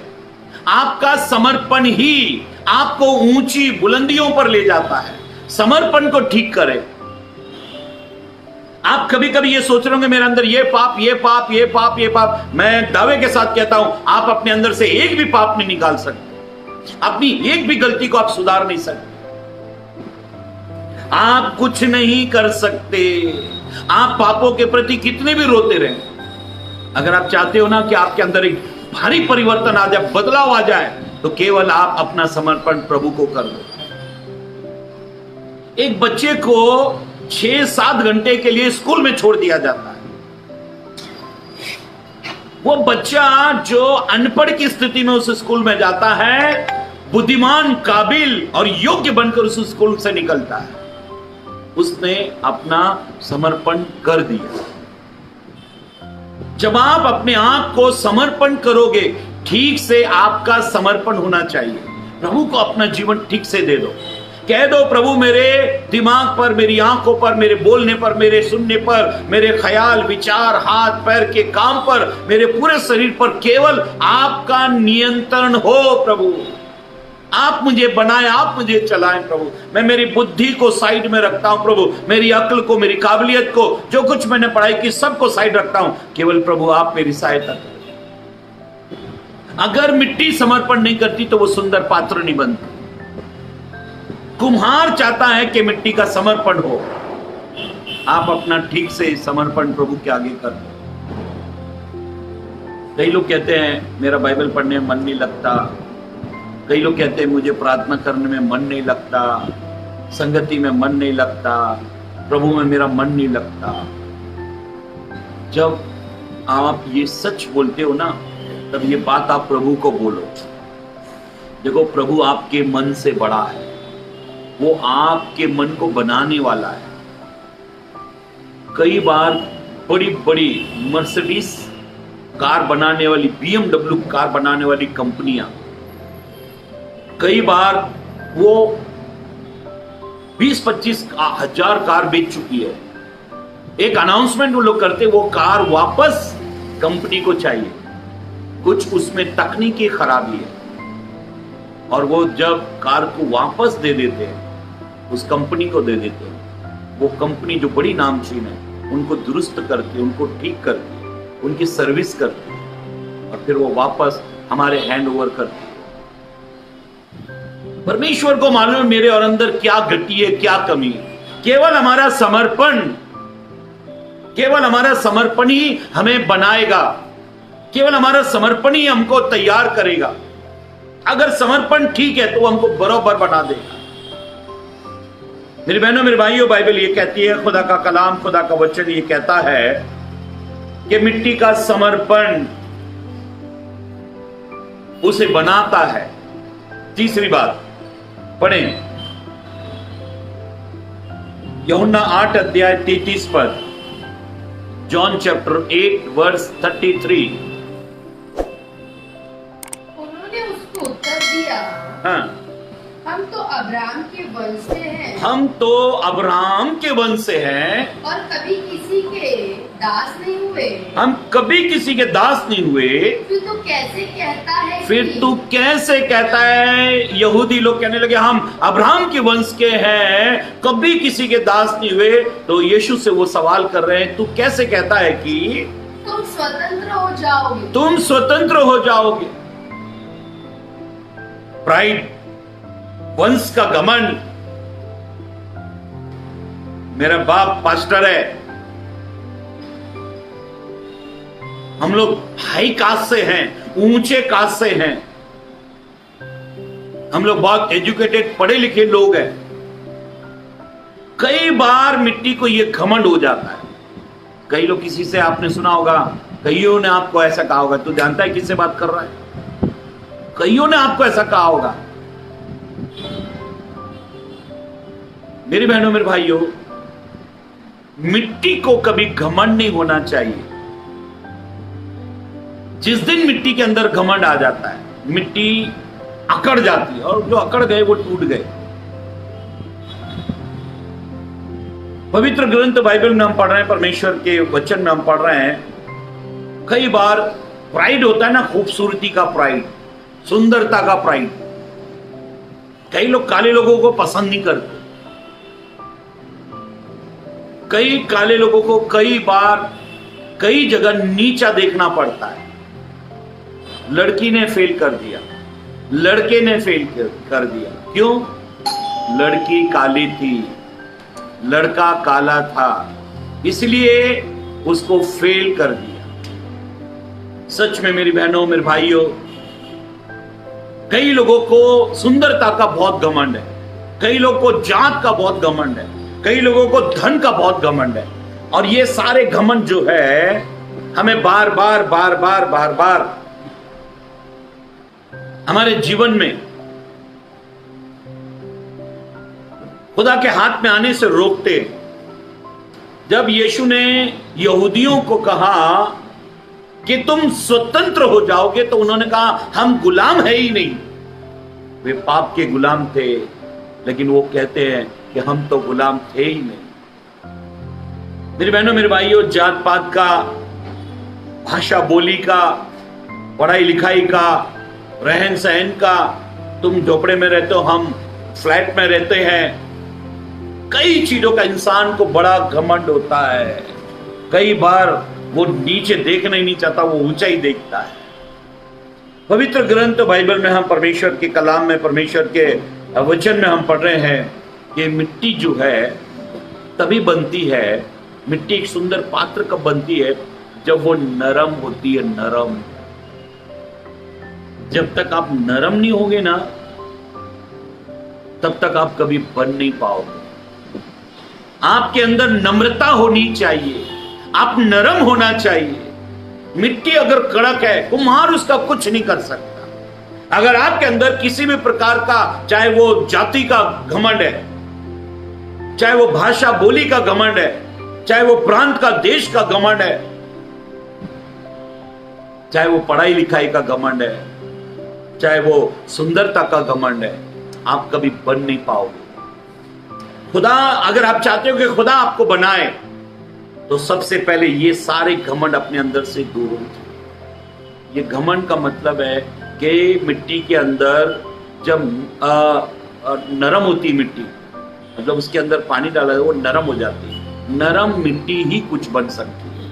आपका समर्पण ही आपको ऊंची बुलंदियों पर ले जाता है। समर्पण को ठीक करें। आप कभी कभी ये सोच रहे होंगे मेरे अंदर ये पाप, ये पाप, ये पाप, ये पाप। मैं दावे के साथ कहता हूं, आप अपने अंदर से एक भी पाप नहीं निकाल सकते। अपनी एक भी गलती को आप सुधार नहीं सकते। आप कुछ नहीं कर सकते। आप पापों के प्रति कितने भी रोते रहे, अगर आप चाहते हो ना कि आपके अंदर एक भारी परिवर्तन आ जाए, बदलाव आ जाए, तो केवल आप अपना समर्पण प्रभु को कर दो। एक बच्चे को 6-7 घंटे के लिए स्कूल में छोड़ दिया जाता है। वो बच्चा जो अनपढ़ की स्थिति में उस स्कूल में जाता है, बुद्धिमान, काबिल और योग्य बनकर उस स्कूल से निकलता है। उसने अपना समर्पण कर दिया। जब आप अपने आप को समर्पण करोगे, ठीक से आपका समर्पण होना चाहिए। प्रभु को अपना जीवन ठीक से दे दो। कह दो, प्रभु मेरे दिमाग पर, मेरी आंखों पर, मेरे बोलने पर, मेरे सुनने पर, मेरे ख्याल, विचार, हाथ पैर के काम पर, मेरे पूरे शरीर पर केवल आपका नियंत्रण हो। प्रभु आप मुझे बनाए, आप मुझे चलाएं। प्रभु मैं मेरी बुद्धि को साइड में रखता हूं। प्रभु मेरी अक्ल को, मेरी काबिलियत को, जो कुछ मैंने पढ़ाई की सबको साइड रखता हूं। केवल प्रभु आप मेरी सहायता करें। अगर मिट्टी समर्पण नहीं करती तो वो सुंदर पात्र नहीं बनती। कुम्हार चाहता है कि मिट्टी का समर्पण हो। आप अपना ठीक से समर्पण प्रभु के आगे कर दो। कई लोग कहते हैं मेरा बाइबल पढ़ने में मन नहीं लगता, कई लोग कहते हैं मुझे प्रार्थना करने में मन नहीं लगता, संगति में मन नहीं लगता, प्रभु में मेरा मन नहीं लगता। जब आप ये सच बोलते हो ना, तब ये बात आप प्रभु को बोलो। देखो प्रभु आपके मन से बड़ा है, वो आपके मन को बनाने वाला है। कई बार बड़ी बड़ी मर्सिडीज कार बनाने वाली, BMW कार बनाने वाली कंपनियां, कई बार वो 20-25 हजार कार बेच चुकी है। एक अनाउंसमेंट वो लोग करते, वो कार वापस कंपनी को चाहिए। कुछ उसमें तकनीकी खराबी है, और वो जब कार को वापस दे देते हैं, उस कंपनी को दे देते हैं, वो कंपनी जो बड़ी नामचीन है उनको दुरुस्त करती है, उनको ठीक करती है, उनकी सर्विस करती है, और फिर वो वापस हमारे हैंड ओवर करती है। परमेश्वर को मालूम है मेरे और अंदर क्या घटी है, क्या कमी है। केवल हमारा समर्पण ही हमें बनाएगा। केवल हमारा समर्पण ही हमको तैयार करेगा। अगर समर्पण ठीक है तो हमको बराबर बना देगा। मेरी बहनों, मेरे भाइयों, बाइबल ये कहती है, खुदा का कलाम, खुदा का वचन ये कहता है कि मिट्टी का समर्पण उसे बनाता है। तीसरी बात पढ़ें, यूहन्ना 8 अध्याय 33 पद, जॉन चैप्टर 8 वर्स 33। उन्होंने उसको उत्तर दिया, हाँ, हम तो अब्राहम के वंश से हैं। हम तो अब्राहम के वंश से हैं, और कभी किसी के दास नहीं हुए। हम कभी किसी के दास नहीं हुए। फिर तो कैसे कहता है फिर कि- तू कैसे कहता है? यहूदी लोग कहने लगे हम अब्राहम के वंश के हैं, कभी किसी के दास नहीं हुए। तो यीशु से वो सवाल कर रहे हैं, तू कैसे कहता है कि तुम स्वतंत्र हो जाओगे? तुम स्वतंत्र हो जाओगे। प्राइड, वंश का घमंड। मेरा बाप पास्टर है, हम लोग हाई कास्ट से हैं, ऊंचे कास्ट से हैं, हम लोग बहुत एजुकेटेड, पढ़े लिखे लोग हैं। कई बार मिट्टी को यह घमंड हो जाता है। कई लोग, किसी से आपने सुना होगा, कईयों ने आपको ऐसा कहा होगा, तू जानता है किससे बात कर रहा है? कईयों ने आपको ऐसा कहा होगा। मेरी बहनों, मेरे भाइयों, मिट्टी को कभी घमंड नहीं होना चाहिए। जिस दिन मिट्टी के अंदर घमंड आ जाता है, मिट्टी अकड़ जाती है, और जो अकड़ गए वो टूट गए। पवित्र ग्रंथ बाइबल में हम पढ़ रहे हैं, परमेश्वर के वचन में हम पढ़ रहे हैं, कई बार प्राइड होता है ना, खूबसूरती का प्राइड, सुंदरता का प्राइड। कई लोग काले लोगों को पसंद नहीं करते। कई काले लोगों को कई बार कई जगह नीचा देखना पड़ता है। लड़की ने फेल कर दिया, लड़के ने फेल कर दिया। क्यों? लड़की काली थी, लड़का काला था, इसलिए उसको फेल कर दिया। सच में मेरी बहनों, मेरे भाइयों, कई लोगों को सुंदरता का बहुत घमंड है, कई लोगों को जात का बहुत घमंड है, कई लोगों को धन का बहुत घमंड है। और ये सारे घमंड जो है हमें बार बार बार बार बार बार हमारे जीवन में खुदा के हाथ में आने से रोकते। जब यीशु ने यहूदियों को कहा कि तुम स्वतंत्र हो जाओगे, तो उन्होंने कहा हम गुलाम है ही नहीं। वे पाप के गुलाम थे, लेकिन वो कहते हैं कि हम तो गुलाम थे ही नहीं। मेरी बहनों, मेरे भाइयों, जात पात का, भाषा बोली का, पढ़ाई लिखाई का, रहन सहन का, तुम झोपड़े में रहते हो, हम फ्लैट में रहते हैं, कई चीजों का इंसान को बड़ा घमंड होता है। कई बार वो नीचे देखना ही नहीं चाहता, वो ऊंचाई देखता है। पवित्र ग्रंथ बाइबल में हम परमेश्वर के कलाम में, परमेश्वर के वचन में हम पढ़ रहे हैं कि मिट्टी जो है तभी बनती है, मिट्टी एक सुंदर पात्र कब बनती है, जब वो नरम होती है। नरम, जब तक आप नरम नहीं होगे ना, तब तक आप कभी बन नहीं पाओगे। आपके अंदर नम्रता होनी चाहिए, आप नरम होना चाहिए। मिट्टी अगर कड़क है, कुम्हार उसका कुछ नहीं कर सकता। अगर आपके अंदर किसी भी प्रकार का, चाहे वो जाति का घमंड है, चाहे वो भाषा बोली का घमंड है, चाहे वो प्रांत का, देश का घमंड है, चाहे वो पढ़ाई लिखाई का घमंड है, चाहे वो सुंदरता का घमंड है, आप कभी बन नहीं पाओगे। खुदा, अगर आप चाहते हो कि खुदा आपको बनाए, तो सबसे पहले ये सारे घमंड अपने अंदर से दूर हो जाए। ये घमंड का मतलब है कि मिट्टी के अंदर जब नरम होती मिट्टी, मतलब उसके अंदर पानी डाला है, वो नरम हो जाती है। नरम मिट्टी ही कुछ बन सकती है,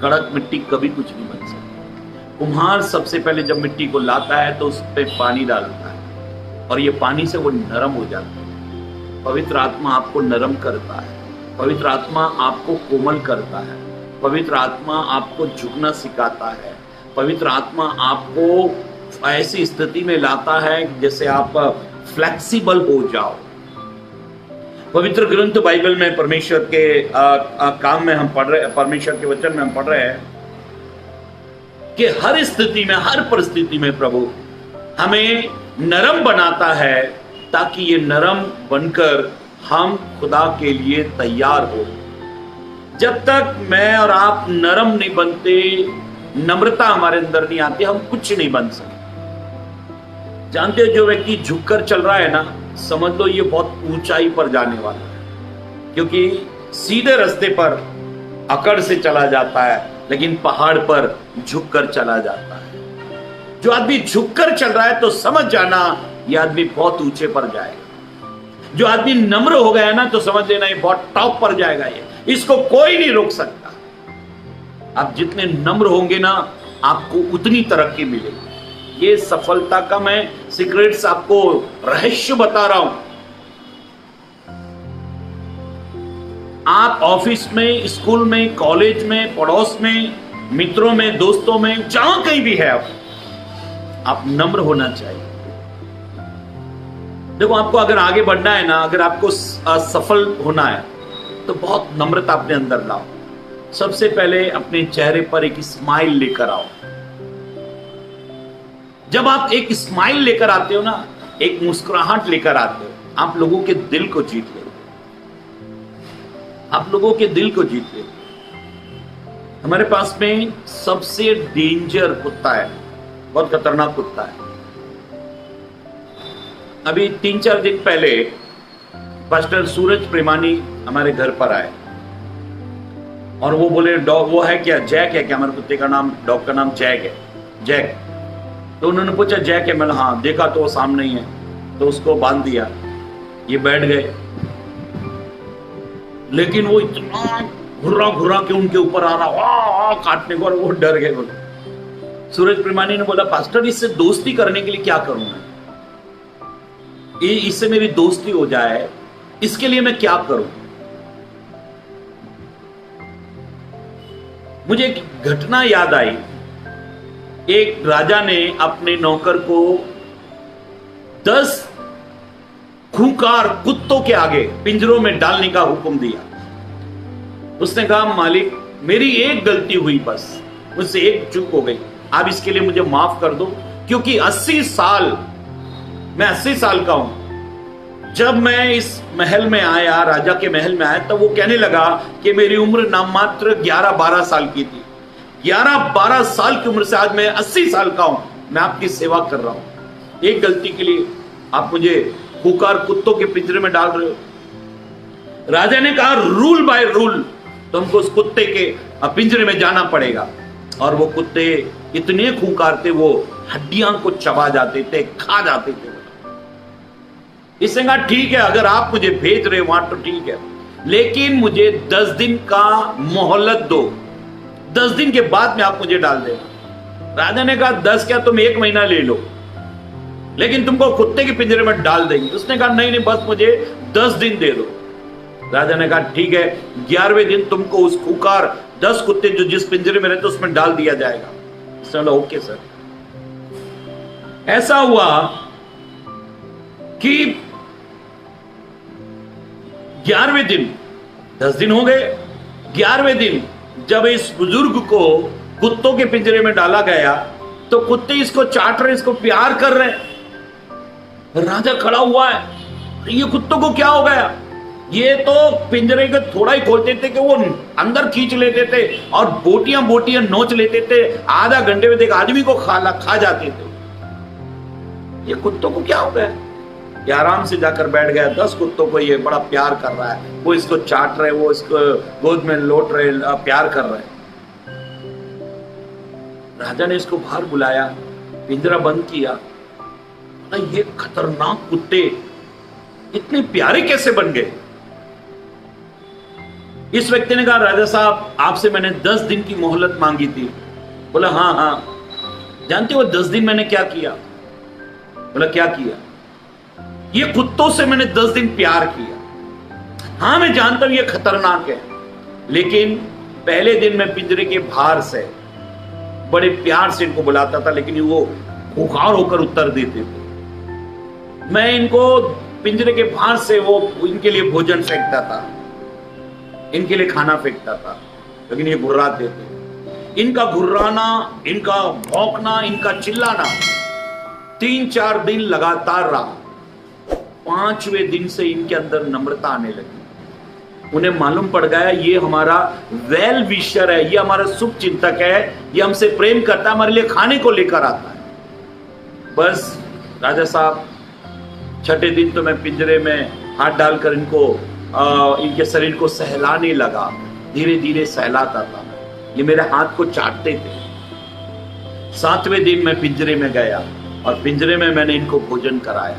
कड़क मिट्टी कभी कुछ नहीं बन सकती। कुम्हार सबसे पहले जब मिट्टी को लाता है तो उस पर पानी डालता है, और ये पानी से वो नरम हो जाता है। पवित्र आत्मा आपको नरम करता है, पवित्र आत्मा आपको कोमल करता है, पवित्र आत्मा आपको झुकना सिखाता है, पवित्र आत्मा आपको ऐसी स्थिति में लाता है जैसे आप फ्लेक्सिबल हो जाओ। पवित्र ग्रंथ बाइबल में परमेश्वर के काम में हम पढ़ रहे, परमेश्वर के वचन में हम पढ़ रहे हैं कि हर स्थिति में, हर परिस्थिति में प्रभु हमें नरम बनाता है, ताकि ये नरम बनकर हम खुदा के लिए तैयार हो। जब तक मैं और आप नरम नहीं बनते, नम्रता हमारे अंदर नहीं आती, हम कुछ नहीं बन सकते। जानते हो, जो व्यक्ति झुककर चल रहा है ना, समझ लो ये बहुत ऊंचाई पर जाने वाला है, क्योंकि सीधे रास्ते पर अकड़ से चला जाता है, लेकिन पहाड़ पर झुककर चला जाता है। जो आदमी झुककर चल रहा है, तो समझ जाना ये आदमी बहुत ऊंचे पर जाएगा। जो आदमी नम्र हो गया ना, तो समझ लेना ये बहुत टॉप पर जाएगा। ये इसको कोई नहीं रोक सकता। आप जितने नम्र होंगे ना, आपको उतनी तरक्की मिलेगी। ये सफलता का मैं सीक्रेट्स आपको रहस्य बता रहा हूं। आप ऑफिस में, स्कूल में, कॉलेज में, पड़ोस में, मित्रों में, दोस्तों में, जहां कहीं भी है, आप नम्र होना चाहिए। देखो, आपको अगर आगे बढ़ना है ना, अगर आपको सफल होना है, तो बहुत नम्रता अपने अंदर लाओ। सबसे पहले अपने चेहरे पर एक स्माइल लेकर आओ। जब आप एक स्माइल लेकर आते हो ना, एक मुस्कुराहट लेकर आते हो, आप लोगों के दिल को जीत लेते हो। आप लोगों के दिल को जीत लेते हो। हमारे पास में सबसे डेंजर कुत्ता है, बहुत खतरनाक कुत्ता है। अभी 3-4 दिन पहले पास्टर सूरज प्रेमानी हमारे घर पर आए, और वो बोले, डॉग वो है क्या, जैक है क्या? हमारे कुत्ते का नाम, डॉग का नाम जैक है, जैक। तो उन्होंने पूछा जैक है? मैंने हाँ। देखा तो वो सामने ही है, तो उसको बांध दिया, ये बैठ गए। लेकिन वो इतना घुर्रा घुर्रा के उनके ऊपर आ रहा, काटने को, और वो डर गए। बोले, सूरज प्रेमानी ने बोला, पास्टर इससे दोस्ती करने के लिए क्या करूं मैं? इससे मेरी दोस्ती हो जाए, इसके लिए मैं क्या करूं? मुझे एक घटना याद आई। एक राजा ने अपने नौकर को 10 खूंखार कुत्तों के आगे पिंजरों में डालने का हुक्म दिया। उसने कहा, मालिक मेरी एक गलती हुई, बस मुझसे एक चूक हो गई, आप इसके लिए मुझे माफ कर दो, क्योंकि 80 साल, मैं 80 साल का हूं। जब मैं इस महल में आया, राजा के महल में आया, तब वो कहने लगा कि मेरी उम्र नाम मात्र 11-12 साल की थी। 11-12 साल की उम्र से आज मैं 80 साल का हूं, मैं आपकी सेवा कर रहा हूं। एक गलती के लिए आप मुझे खूंखार कुत्तों के पिंजरे में डाल रहे हो। राजा ने कहा, रूल बाय रूल तुमको उस कुत्ते के पिंजरे में जाना पड़ेगा। और वो कुत्ते इतने खूंखार थे, वो हड्डियां को चबा जाते थे, खा जाते थे। इसने कहा, ठीक है, अगर आप मुझे भेज रहे वहां तो ठीक है, लेकिन मुझे 10 दिन का मोहलत दो, 10 दिन के बाद में आप मुझे डाल देना। राजा ने कहा, 10 क्या, तुम 1 महीना ले लो, लेकिन तुमको कुत्ते के पिंजरे में डाल देंगे। उसने कहा, नहीं नहीं, बस मुझे 10 दिन दे दो। राजा ने कहा, ठीक है, 11वें दिन तुमको उस खूंखार 10 कुत्ते जो जिस पिंजरे में रहते उसमें डाल दिया जाएगा। उसने बोला, ओके सर। ऐसा हुआ कि 11वें दिन, 10 दिन हो गए, 11वें दिन जब इस बुजुर्ग को कुत्तों के पिंजरे में डाला गया तो कुत्ते इसको चाट रहे, इसको प्यार कर रहे। राजा खड़ा हुआ है, ये कुत्तों को क्या हो गया? ये तो पिंजरे को थोड़ा ही खोलते थे कि वो अंदर खींच लेते थे और बोटियां बोटियां नोच लेते थे, आधा घंटे में एक आदमी को खा जाते थे। ये कुत्तों को क्या हो गया? ये आराम से जाकर बैठ गया। 10 कुत्तों को ये बड़ा प्यार कर रहा है, वो इसको चाट रहे, वो इसको गोद में लौट रहे, प्यार कर रहे। राजा ने इसको बाहर बुलाया, पिंजरा बंद किया। ये खतरनाक कुत्ते इतने प्यारे कैसे बन गए? इस व्यक्ति ने कहा, राजा साहब आपसे मैंने 10 दिन की मोहलत मांगी थी। बोला, हाँ हाँ। जानते हो 10 दिन मैंने क्या किया? बोला, क्या किया? ये कुत्तों से मैंने 10 दिन प्यार किया। हाँ मैं जानता हूं ये खतरनाक है, लेकिन पहले दिन मैं पिंजरे के बाहर से बड़े प्यार से इनको बुलाता था, लेकिन वो खुखार होकर उत्तर देते थे। मैं इनको पिंजरे के बाहर से वो इनके लिए भोजन फेंकता था, इनके लिए खाना फेंकता था, लेकिन ये घुर्राते थे। इनका घुर्राना, इनका भौंकना, इनका चिल्लाना 3-4 दिन लगातार रहा। 5वें दिन से इनके अंदर नम्रता आने लगी। उन्हें मालूम पड़ गया ये हमारा वेल विशर है, ये हमारा शुभ चिंतक है, ये हमसे प्रेम करता है, हमारे लिए खाने को लेकर आता है। बस राजा साहब 6ठे दिन तो मैं पिंजरे में हाथ डालकर इनको इनके शरीर को सहलाने लगा, धीरे धीरे सहलाता था। ये मेरे हाथ को चाटते थे। 7वें दिन मैं पिंजरे में गया और पिंजरे में मैंने इनको भोजन कराया।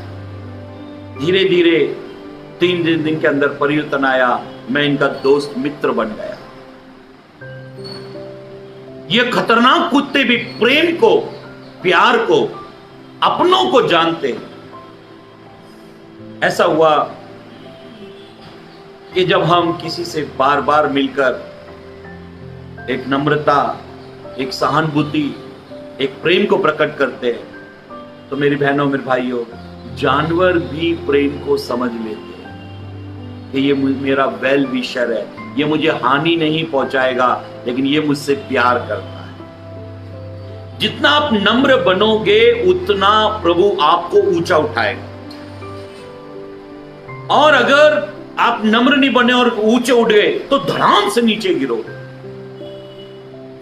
धीरे धीरे 3 दिन के अंदर परिवर्तन आया, मैं इनका दोस्त मित्र बन गया। ये खतरनाक कुत्ते भी प्रेम को, प्यार को, अपनों को जानते हैं। ऐसा हुआ कि जब हम किसी से बार बार मिलकर एक नम्रता, एक सहानुभूति, एक प्रेम को प्रकट करते हैं, तो मेरी बहनों, मेरे भाइयों, जानवर भी प्रेम को समझ लेते हैं कि ये मेरा वेल विशर है, ये मुझे हानि नहीं पहुंचाएगा, लेकिन ये मुझसे प्यार करता है। जितना आप नम्र बनोगे उतना प्रभु आपको ऊंचा उठाएगा। और अगर आप नम्र नहीं बने और ऊंचे उठ गए तो धड़ाम से नीचे गिरोगे।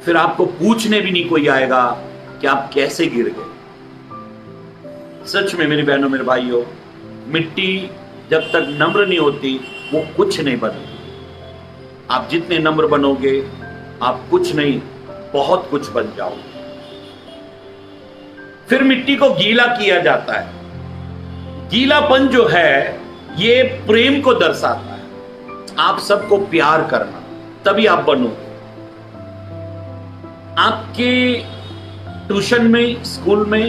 फिर आपको पूछने भी नहीं कोई आएगा कि आप कैसे गिर गए। सच में मेरी बहनों, मेरे भाइयों, मिट्टी जब तक नम्र नहीं होती वो कुछ नहीं बनती। आप जितने नम्र बनोगे आप कुछ नहीं, बहुत कुछ बन जाओगे। फिर मिट्टी को गीला किया जाता है। गीलापन जो है ये प्रेम को दर्शाता है। आप सबको प्यार करना, तभी आप बनोगे। आपके ट्यूशन में, स्कूल में,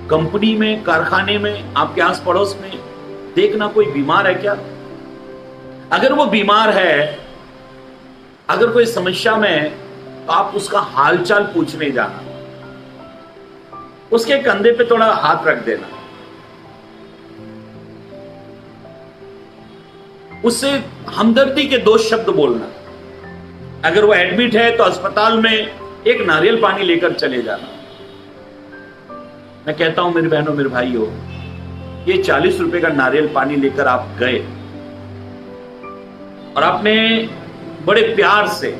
कंपनी में, कारखाने में, आपके आस पड़ोस में देखना कोई बीमार है क्या? अगर वो बीमार है, अगर कोई समस्या में है, तो आप उसका हालचाल पूछने जाना, उसके कंधे पे थोड़ा हाथ रख देना, उससे हमदर्दी के 2 शब्द बोलना। अगर वो एडमिट है तो अस्पताल में एक नारियल पानी लेकर चले जाना। मैं कहता हूं मेरे बहनों मेरे भाइयों, ये 40 रुपए का नारियल पानी लेकर आप गए और आपने बड़े प्यार से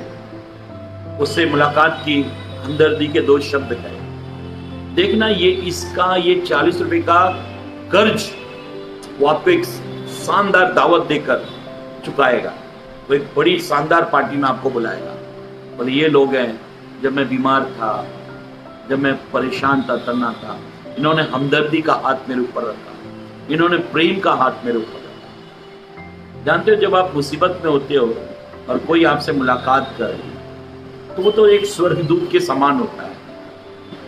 उससे मुलाकात की, हमदर्दी के 2 शब्द कहे, देखना ये 40 रुपए का कर्ज वो आपको एक शानदार दावत देकर चुकाएगा। वो एक बड़ी शानदार पार्टी में आपको बुलाएगा। और ये लोग हैं, जब मैं बीमार था, जब मैं परेशान था, तन्हा था, इन्होंने हमदर्दी का हाथ मेरे ऊपर रखा, इन्होंने प्रेम का हाथ मेरे ऊपर रखा। जानते हो, जब आप मुसीबत में होते हो और कोई आपसे मुलाकात करे तो वो तो एक स्वर्गदूत के समान होता है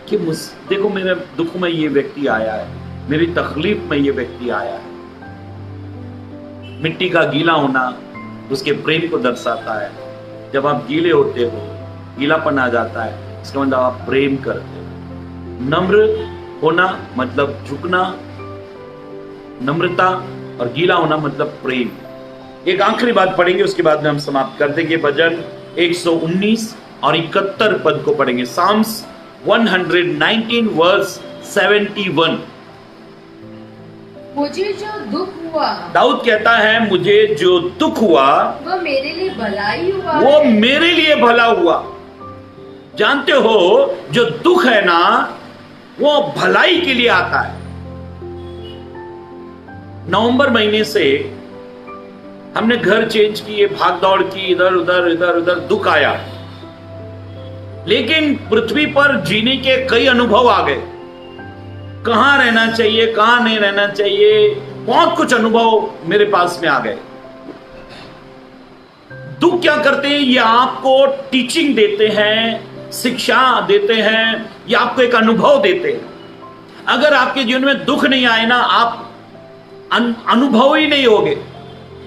कि देखो मेरे दुख में ये व्यक्ति आया है, मेरी तकलीफ में ये व्यक्ति आया है। मिट्टी का गीला होना उसके प्रेम को दर्शाता है। जब आप गीले होते हो, गीलापन आ जाता है, इसका मतलब आप प्रेम करते हो। नम्र होना मतलब झुकना, नम्रता, और गीला होना मतलब प्रेम। एक आखिरी बात पढ़ेंगे, उसके बाद में हम समाप्त कर देंगे। भजन 119 और 71 पद को पढ़ेंगे। Psalms 119 verse 71। मुझे जो दुख हुआ, दाऊद कहता है मुझे जो दुख हुआ वो मेरे लिए भलाई हुआ, वो मेरे लिए भला हुआ। जानते हो, जो दुख है ना वो भलाई के लिए आता है। नवंबर महीने से हमने घर चेंज किए, भाग दौड़ की, इधर उधर दुख आया, लेकिन पृथ्वी पर जीने के कई अनुभव आ गए। कहां रहना चाहिए, कहां नहीं रहना चाहिए, बहुत कुछ अनुभव मेरे पास में आ गए। दुख क्या करते हैं, ये आपको टीचिंग देते हैं, शिक्षा देते हैं, ये आपको एक अनुभव देते हैं। अगर आपके जीवन में दुख नहीं आए ना, आप अनुभव ही नहीं होगे,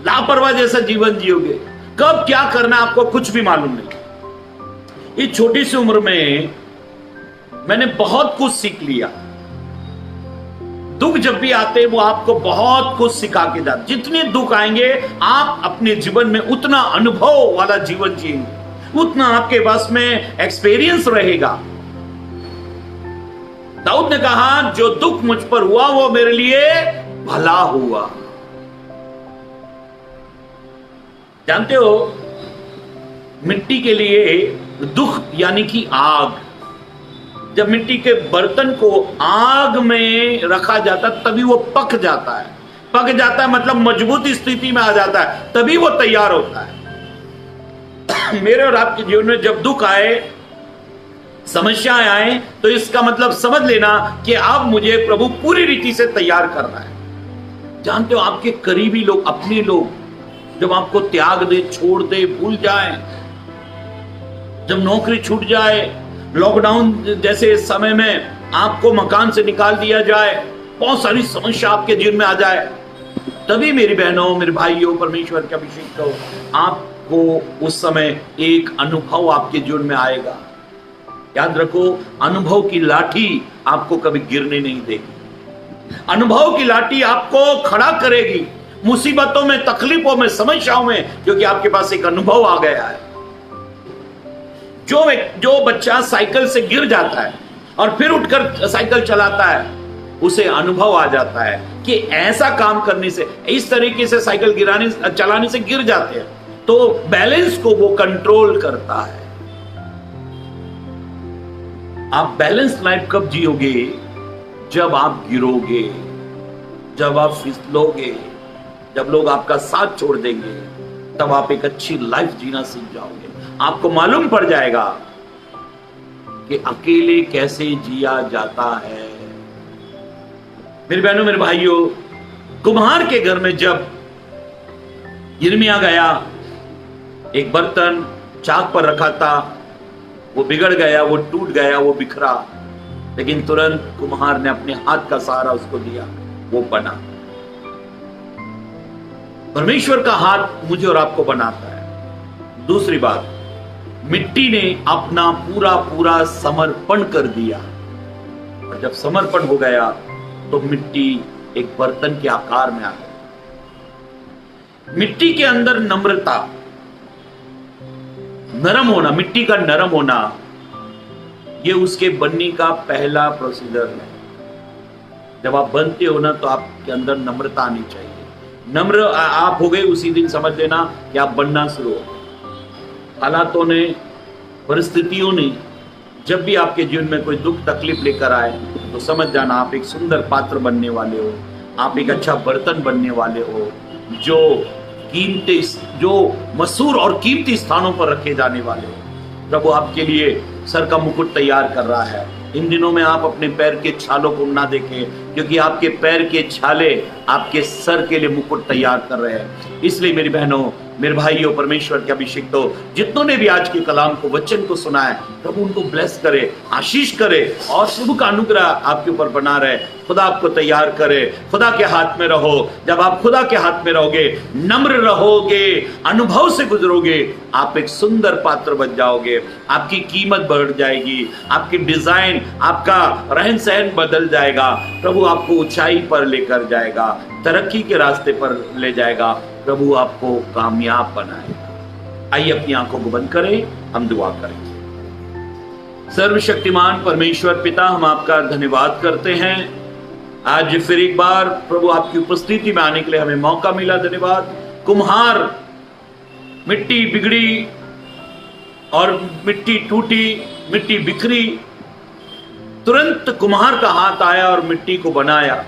लापरवाह जैसा जीवन जियोगे। कब क्या करना आपको कुछ भी मालूम नहीं। इस छोटी सी उम्र में मैंने बहुत कुछ सीख लिया। दुख जब भी आते वो आपको बहुत कुछ सिखा के जाते। जितने दुख आएंगे आप अपने जीवन में उतना अनुभव वाला जीवन जिएंगे, उतना आपके पास में एक्सपीरियंस रहेगा। दाऊद ने कहा जो दुख मुझ पर हुआ वो मेरे लिए भला हुआ। जानते हो, मिट्टी के लिए दुख यानी कि आग। जब मिट्टी के बर्तन को आग में रखा जाता है तभी वो पक जाता है। पक जाता है मतलब मजबूत स्थिति में आ जाता है, तभी वो तैयार होता है। मेरे और आपके जीवन में जब दुख आए, समस्याएं आए, तो इसका मतलब समझ लेना कि अब मुझे प्रभु पूरी रीति से तैयार करना है। जानते हो, आपके करीबी लोग, अपने लोग जब आपको त्याग दे, छोड़ दे, भूल जाए, जब नौकरी छूट जाए, लॉकडाउन जैसे समय में आपको मकान से निकाल दिया जाए, बहुत सारी समस्या आपके जीवन में आ जाए, तभी मेरी बहनों मेरे भाइयों, परमेश्वर के अभिषेक हो, आपको उस समय एक अनुभव आपके जीवन में आएगा। याद रखो, अनुभव की लाठी आपको कभी गिरने नहीं देगी। अनुभव की लाठी आपको खड़ा करेगी मुसीबतों में, तकलीफों में, समस्याओं में, क्योंकि आपके पास एक अनुभव आ गया है। जो बच्चा साइकिल से गिर जाता है और फिर उठकर साइकिल चलाता है, उसे अनुभव आ जाता है कि ऐसा काम करने से, इस तरीके से साइकिल चलाने से गिर जाते हैं, तो बैलेंस को वो कंट्रोल करता है। आप बैलेंस लाइफ कब जियोगे? जब आप गिरोगे, जब आप फिसलोगे, जब लोग आपका साथ छोड़ देंगे, तब आप एक अच्छी लाइफ जीना सीख जाओगे। आपको मालूम पड़ जाएगा कि अकेले कैसे जिया जाता है। मेरे बहनों मेरे भाइयों, कुम्हार के घर में जब यिर्मयाह गया, एक बर्तन चाक पर रखा था, वो बिगड़ गया, वो टूट गया, वो बिखरा, लेकिन तुरंत कुम्हार ने अपने हाथ का सहारा उसको दिया, वो बना। परमेश्वर का हाथ मुझे और आपको बनाता है। दूसरी बात, मिट्टी ने अपना पूरा पूरा समर्पण कर दिया, और जब समर्पण हो गया तो मिट्टी एक बर्तन के आकार में आ गई। मिट्टी के अंदर नम्रता, नरम होना, मिट्टी का नरम होना, ये उसके बनने का पहला प्रोसीजर है। जब आप बनते हो ना तो आपके अंदर नम्रता आनी चाहिए। नम्र आप हो गए उसी दिन समझ लेना कि आप बनना शुरू हो। हालातों ने, परिस्थितियों ने जब भी आपके जीवन में कोई दुख तकलीफ लेकर आए तो समझ जाना आप एक सुंदर पात्र बनने वाले हो, आप एक अच्छा बर्तन बनने वाले हो, जो कीमती, जो मशहूर और कीमती स्थानों पर रखे जाने वाले हो। प्रभु आपके लिए सर का मुकुट तैयार कर रहा है। इन दिनों में आप अपने पैर के छालों को ना देखें, क्योंकि आपके पैर के छाले आपके सर के लिए मुकुट तैयार कर रहे हैं। इसलिए मेरी बहनों, मेरे भाइयों, परमेश्वर के अभिषिक्त हो, जितनों ने भी आज के कलाम को, वचन को सुना है, प्रभु उनको ब्लेस करे, आशीष करे, और प्रभु का अनुग्रह आपके ऊपर बना रहे। खुदा आपको तैयार करे, खुदा के हाथ में रहो। जब आप खुदा के हाथ में रहोगे, नम्र रहोगे, अनुभव से गुजरोगे, आप एक सुंदर पात्र बन जाओगे। आपकी कीमत बढ़ जाएगी, आपकी डिजाइन, आपका रहन सहन बदल जाएगा। प्रभु आपको ऊंचाई पर लेकर जाएगा, तरक्की के रास्ते पर ले जाएगा। प्रभु आपको कामयाब बनाएगा। आइए अपनी आंखों को बंद करें, हम दुआ करेंगे। सर्वशक्तिमान परमेश्वर पिता, हम आपका धन्यवाद करते हैं। आज फिर एक बार प्रभु आपकी उपस्थिति में आने के लिए हमें मौका मिला। धन्यवाद। कुम्हार, मिट्टी बिगड़ी और मिट्टी टूटी, मिट्टी बिखरी, तुरंत कुम्हार का हाथ आया और मिट्टी को बनाया।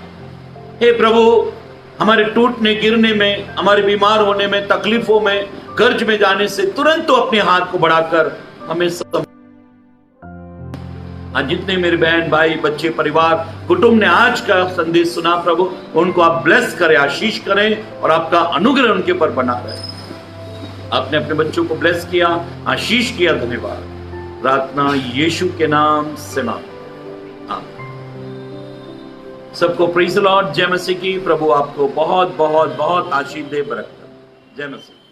हे प्रभु, हमारे टूटने, गिरने में, हमारे बीमार होने में, तकलीफों में, कर्ज में जाने से तुरंत तो अपने हाथ को बढ़ाकर हमें आज जितने मेरे बहन भाई, बच्चे, परिवार, कुटुंब ने आज का संदेश सुना, प्रभु उनको आप ब्लेस करें, आशीष करें, और आपका अनुग्रह उनके ऊपर बना रहे। आपने अपने बच्चों को ब्लेस किया, आशीष किया। धन्यवाद। प्रार्थना यीशु के नाम से मांगते। सबको प्रेज़ द लॉर्ड। जय मसीह की। प्रभु आपको बहुत बहुत बहुत आशीष दे, बरकत। जय मसीह।